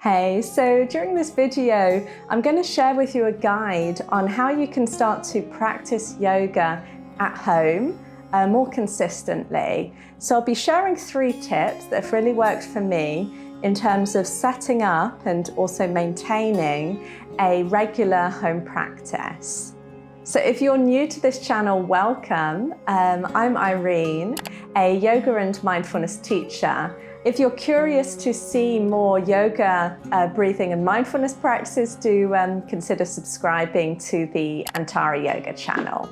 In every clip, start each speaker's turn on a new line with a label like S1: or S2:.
S1: Hey, so during this video, I'm going to share with you a guide on how you can start to practice yoga at home more consistently. So I'll be sharing 3 tips that have really worked for me in terms of setting up and also maintaining a regular home practice. So if you're new to this channel, welcome. I'm Irene, a yoga and mindfulness teacher. If you're curious to see more yoga, breathing and mindfulness practices, do consider subscribing to the Antara Yoga channel.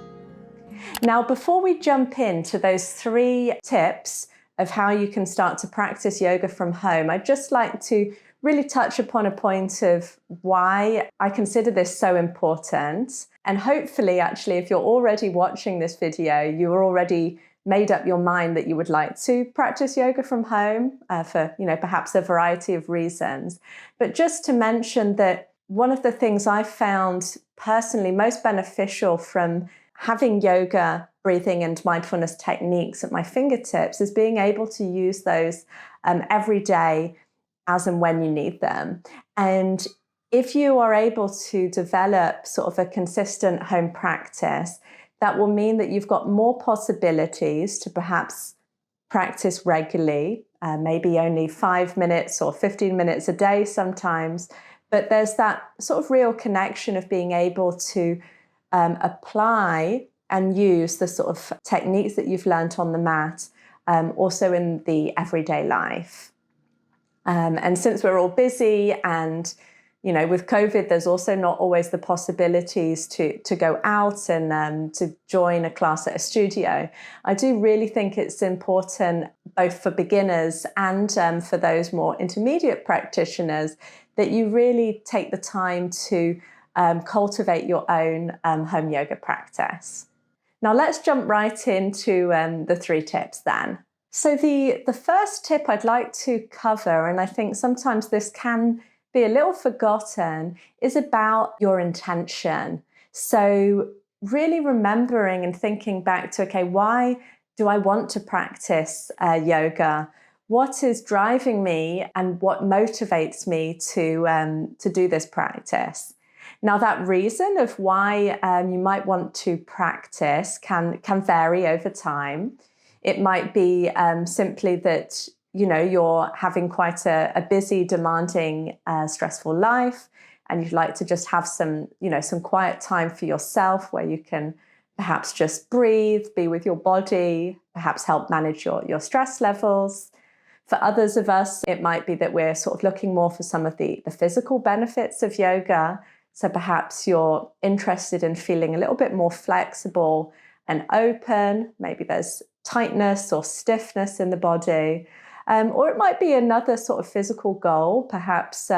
S1: Now, before we jump into those 3 tips of how you can start to practice yoga from home, I'd just like to really touch upon a point of why I consider this so important. And hopefully, actually, if you're already watching this video, you're already made up your mind that you would like to practice yoga from home for, perhaps a variety of reasons. But just to mention that one of the things I found personally most beneficial from having yoga, breathing and mindfulness techniques at my fingertips is being able to use those every day as and when you need them. And if you are able to develop sort of a consistent home practice, that will mean that you've got more possibilities to perhaps practice regularly, maybe only 5 minutes or 15 minutes a day sometimes. But there's that sort of real connection of being able to apply and use the sort of techniques that you've learnt on the mat also in the everyday life. And since we're all busy and with COVID, there's also not always the possibilities to go out and to join a class at a studio. I do really think it's important, both for beginners and for those more intermediate practitioners, that you really take the time to cultivate your own home yoga practice. Now let's jump right into the 3 tips then. So the first tip I'd like to cover, and I think sometimes this can be a little forgotten, is about your intention. So really remembering and thinking back to, okay, why do I want to practice yoga? What is driving me and what motivates me to do this practice? Now, that reason of why you might want to practice can vary over time. It might be simply that you're having quite a busy, demanding, stressful life, and you'd like to just have some quiet time for yourself where you can perhaps just breathe, be with your body, perhaps help manage your stress levels. For others of us, it might be that we're sort of looking more for some of the physical benefits of yoga. So perhaps you're interested in feeling a little bit more flexible and open. Maybe there's tightness or stiffness in the body. Or it might be another sort of physical goal. Perhaps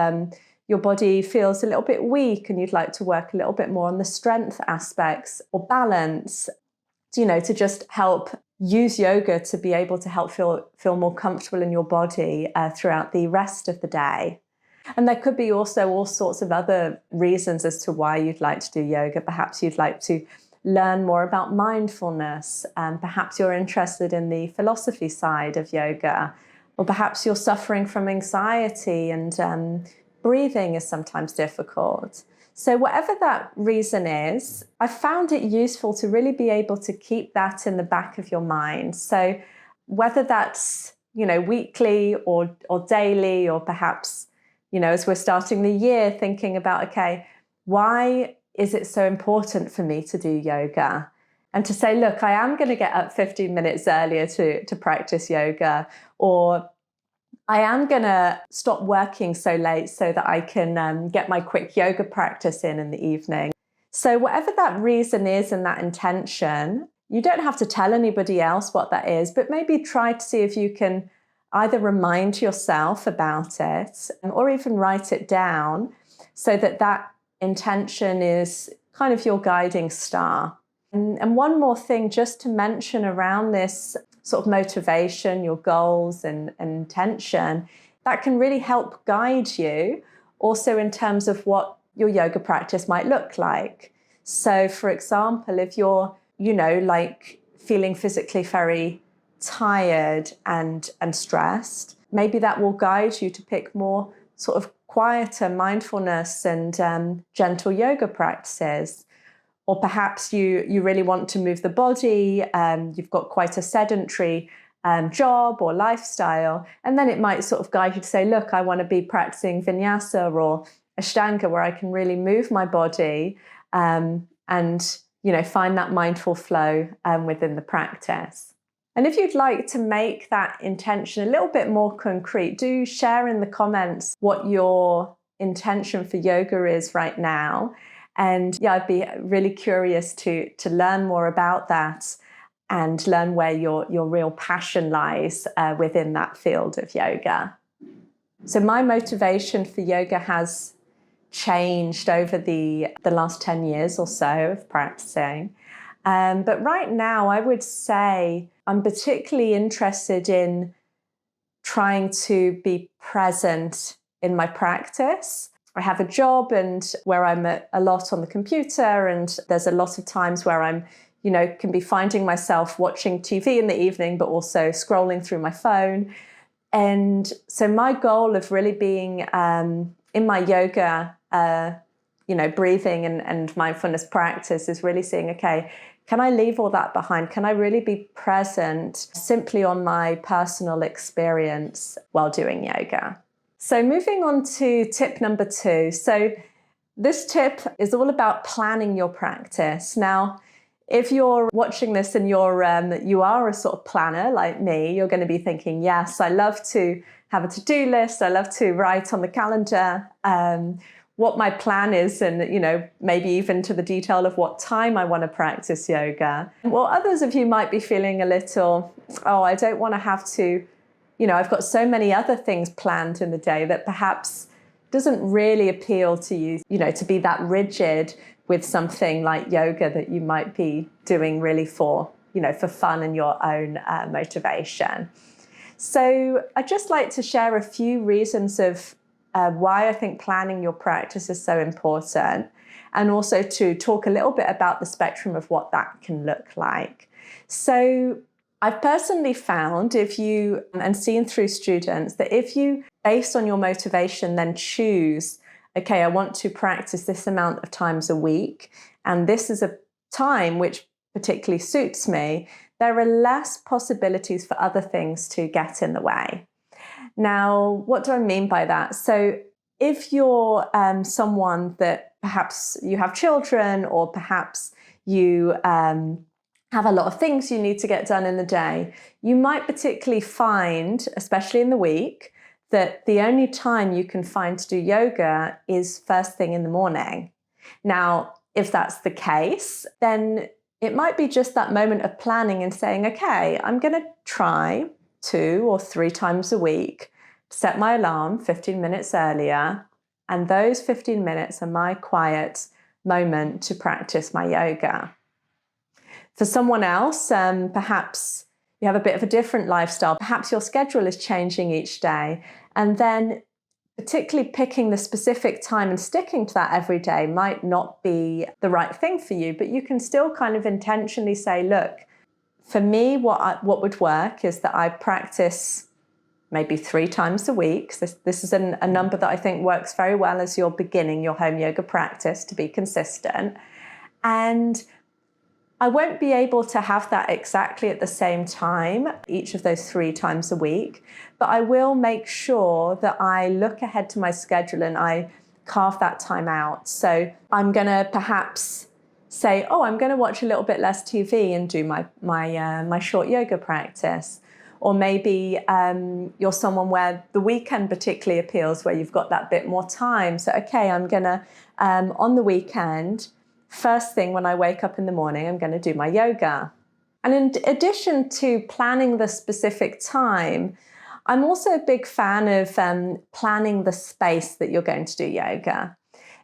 S1: your body feels a little bit weak and you'd like to work a little bit more on the strength aspects or balance, to just help use yoga to be able to help feel more comfortable in your body throughout the rest of the day. And there could be also all sorts of other reasons as to why you'd like to do yoga. Perhaps you'd like to learn more about mindfulness. Perhaps you're interested in the philosophy side of yoga. Or perhaps you're suffering from anxiety and breathing is sometimes difficult. So whatever that reason is, I found it useful to really be able to keep that in the back of your mind. So whether that's, weekly or daily, or perhaps, as we're starting the year thinking about, okay, why is it so important for me to do yoga? And to say, look, I am going to get up 15 minutes earlier to practice yoga, or I am going to stop working so late so that I can get my quick yoga practice in the evening. So whatever that reason is and that intention, you don't have to tell anybody else what that is, but maybe try to see if you can either remind yourself about it or even write it down so that intention is kind of your guiding star. And one more thing just to mention around this sort of motivation, your goals and intention, that can really help guide you also in terms of what your yoga practice might look like. So for example, if you're, feeling physically very tired and stressed, maybe that will guide you to pick more sort of quieter mindfulness and gentle yoga practices. Or perhaps you really want to move the body, you've got quite a sedentary job or lifestyle, and then it might sort of guide you to say, look, I want to be practicing vinyasa or ashtanga where I can really move my body and find that mindful flow within the practice. And if you'd like to make that intention a little bit more concrete, do share in the comments what your intention for yoga is right now. And yeah, I'd be really curious to learn more about that and learn where your real passion lies within that field of yoga. So my motivation for yoga has changed over the last 10 years or so of practicing. But right now, I would say I'm particularly interested in trying to be present in my practice. I have a job and where I'm a lot on the computer, and there's a lot of times where I'm, can be finding myself watching TV in the evening, but also scrolling through my phone. And so my goal of really being in my yoga, breathing and mindfulness practice is really seeing, okay, can I leave all that behind? Can I really be present simply on my personal experience while doing yoga? So moving on to tip number 2. So this tip is all about planning your practice. Now, if you're watching this and you are a sort of planner like me, you're going to be thinking, yes, I love to have a to-do list. I love to write on the calendar what my plan is and, maybe even to the detail of what time I want to practice yoga. Well, others of you might be feeling a little, I don't want to have to, I've got so many other things planned in the day that perhaps doesn't really appeal to you, to be that rigid with something like yoga that you might be doing really for fun and your own motivation. So I'd just like to share a few reasons of why I think planning your practice is so important, and also to talk a little bit about the spectrum of what that can look like. So I've personally found and seen through students, that if you, based on your motivation, then choose, okay, I want to practice this amount of times a week, and this is a time which particularly suits me, there are less possibilities for other things to get in the way. Now, what do I mean by that? So if you're someone that perhaps you have children, or perhaps you have a lot of things you need to get done in the day, you might particularly find, especially in the week, that the only time you can find to do yoga is first thing in the morning. Now, if that's the case, then it might be just that moment of planning and saying, okay, I'm going to try 2 or 3 times a week, set my alarm 15 minutes earlier, and those 15 minutes are my quiet moment to practice my yoga. For someone else, perhaps you have a bit of a different lifestyle. Perhaps your schedule is changing each day, and then particularly picking the specific time and sticking to that every day might not be the right thing for you, but you can still kind of intentionally say, look, for me, what would work is that I practice maybe 3 times a week. This is a number that I think works very well as you're beginning your home yoga practice, to be consistent. And I won't be able to have that exactly at the same time, each of those 3 times a week, but I will make sure that I look ahead to my schedule and I carve that time out. So I'm going to perhaps say, I'm going to watch a little bit less TV and do my short yoga practice. Or maybe you're someone where the weekend particularly appeals, where you've got that bit more time. So, okay, I'm going to, on the weekend, first thing when I wake up in the morning, I'm going to do my yoga. And in addition to planning the specific time, I'm also a big fan of planning the space that you're going to do yoga.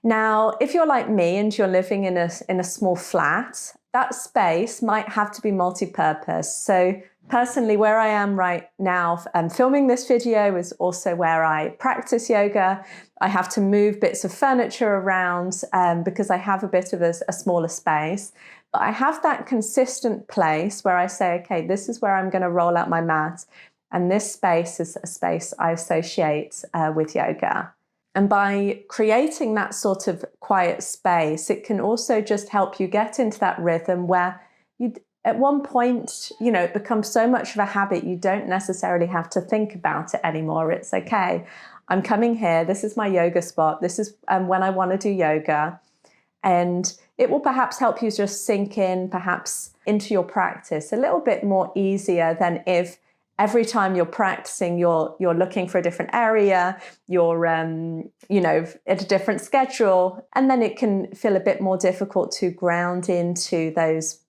S1: Now, if you're like me and you're living in a small flat, that space might have to be multi-purpose. So personally, where I am right now, filming this video is also where I practice yoga. I have to move bits of furniture around because I have a bit of a smaller space. But I have that consistent place where I say, okay, this is where I'm going to roll out my mat. And this space is a space I associate with yoga. And by creating that sort of quiet space, it can also just help you get into that rhythm where you, at one point, it becomes so much of a habit, you don't necessarily have to think about it anymore. It's okay. I'm coming here. This is my yoga spot. This is when I want to do yoga. And it will perhaps help you just sink in, perhaps into your practice a little bit more easier than if every time you're practicing, you're looking for a different area, you're at a different schedule, and then it can feel a bit more difficult to ground into those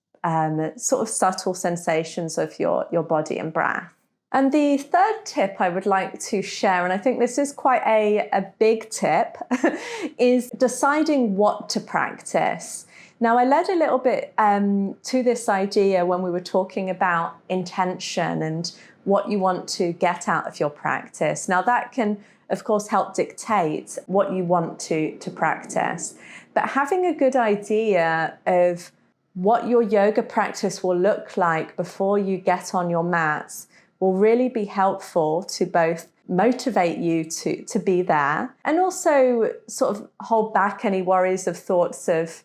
S1: sort of subtle sensations of your body and breath. And the third tip I would like to share, and I think this is quite a big tip, is deciding what to practice. Now, I led a little bit to this idea when we were talking about intention and what you want to get out of your practice. Now, that can, of course, help dictate what you want to practice. But having a good idea of what your yoga practice will look like before you get on your mats will really be helpful to both motivate you to be there and also sort of hold back any worries of thoughts of,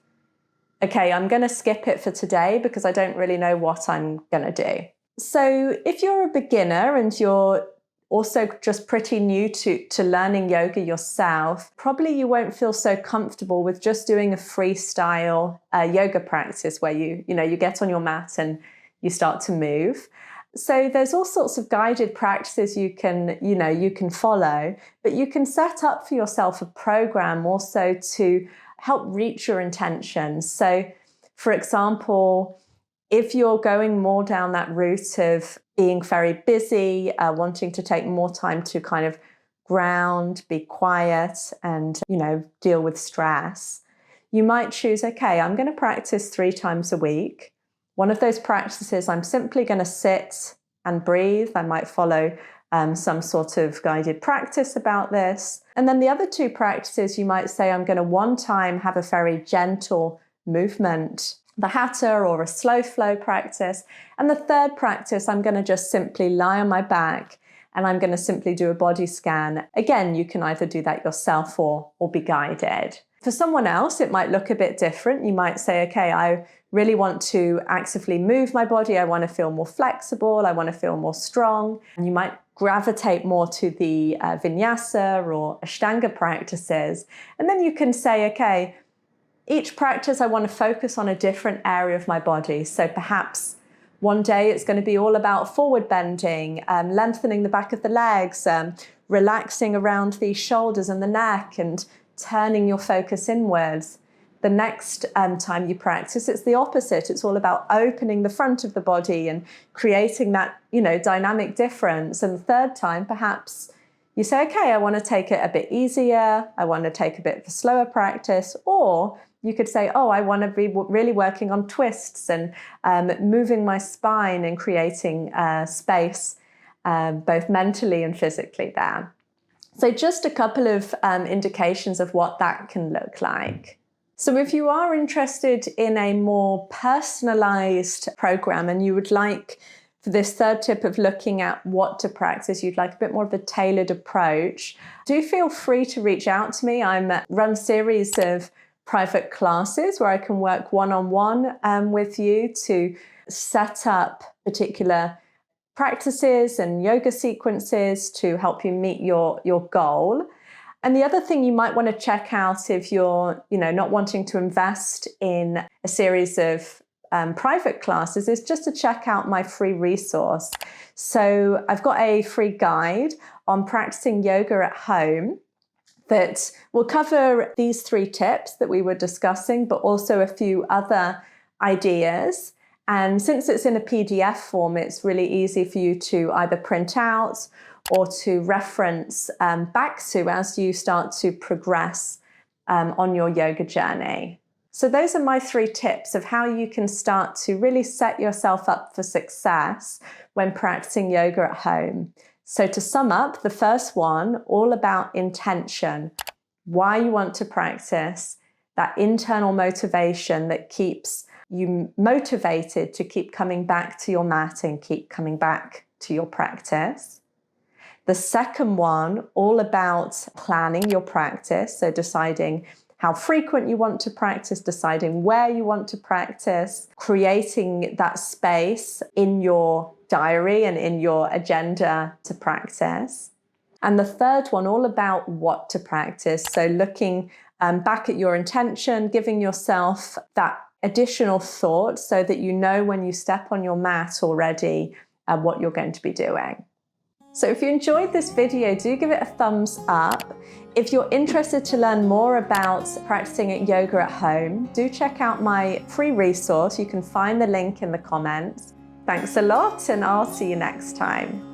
S1: okay, I'm going to skip it for today because I don't really know what I'm going to do. So if you're a beginner and you're also just pretty new to learning yoga yourself, probably you won't feel so comfortable with just doing a freestyle yoga practice where you get on your mat and you start to move. So there's all sorts of guided practices you can follow, but you can set up for yourself a program also to help reach your intentions. So, for example, if you're going more down that route of being very busy, wanting to take more time to kind of ground, be quiet, and deal with stress, you might choose, okay, I'm going to practice 3 times a week. One of those practices, I'm simply going to sit and breathe. I might follow some sort of guided practice about this. And then the other 2 practices, you might say, I'm going to one time have a very gentle movement, the hatha or a slow flow practice. And the third practice, I'm going to just simply lie on my back and I'm going to simply do a body scan. Again, you can either do that yourself or be guided. For someone else, it might look a bit different. You might say, okay, I really want to actively move my body. I want to feel more flexible. I want to feel more strong. And you might gravitate more to the vinyasa or ashtanga practices. And then you can say, okay, each practice I want to focus on a different area of my body. So perhaps one day it's going to be all about forward bending, lengthening the back of the legs, relaxing around the shoulders and the neck and turning your focus inwards. The next time you practice, it's the opposite. It's all about opening the front of the body and creating that, dynamic difference. And the third time, perhaps you say, okay, I want to take it a bit easier. I want to take a bit of a slower practice. Or you could say, oh, I want to be really working on twists and moving my spine and creating space, both mentally and physically there. So just a couple of indications of what that can look like. So if you are interested in a more personalized program and you would like, for this third tip of looking at what to practice, you'd like a bit more of a tailored approach, do feel free to reach out to me. I run a series of private classes where I can work one-on-one with you to set up particular practices and yoga sequences to help you meet your goal. And the other thing you might want to check out if you're, not wanting to invest in a series of private classes is just to check out my free resource. So I've got a free guide on practicing yoga at home that will cover these 3 tips that we were discussing, but also a few other ideas. And since it's in a PDF form, it's really easy for you to either print out or to reference back to as you start to progress on your yoga journey. So those are my 3 tips of how you can start to really set yourself up for success when practicing yoga at home. So to sum up, the first one, all about intention, why you want to practice, that internal motivation that keeps you motivated to keep coming back to your mat and keep coming back to your practice. The second one, all about planning your practice. So deciding how frequent you want to practice, deciding where you want to practice, creating that space in your diary and in your agenda to practice. And the third one, all about what to practice. So looking back at your intention, giving yourself that additional thought so that you know when you step on your mat already what you're going to be doing. So if you enjoyed this video, do give it a thumbs up. If you're interested to learn more about practicing yoga at home, do check out my free resource. You can find the link in the comments. Thanks a lot, and I'll see you next time.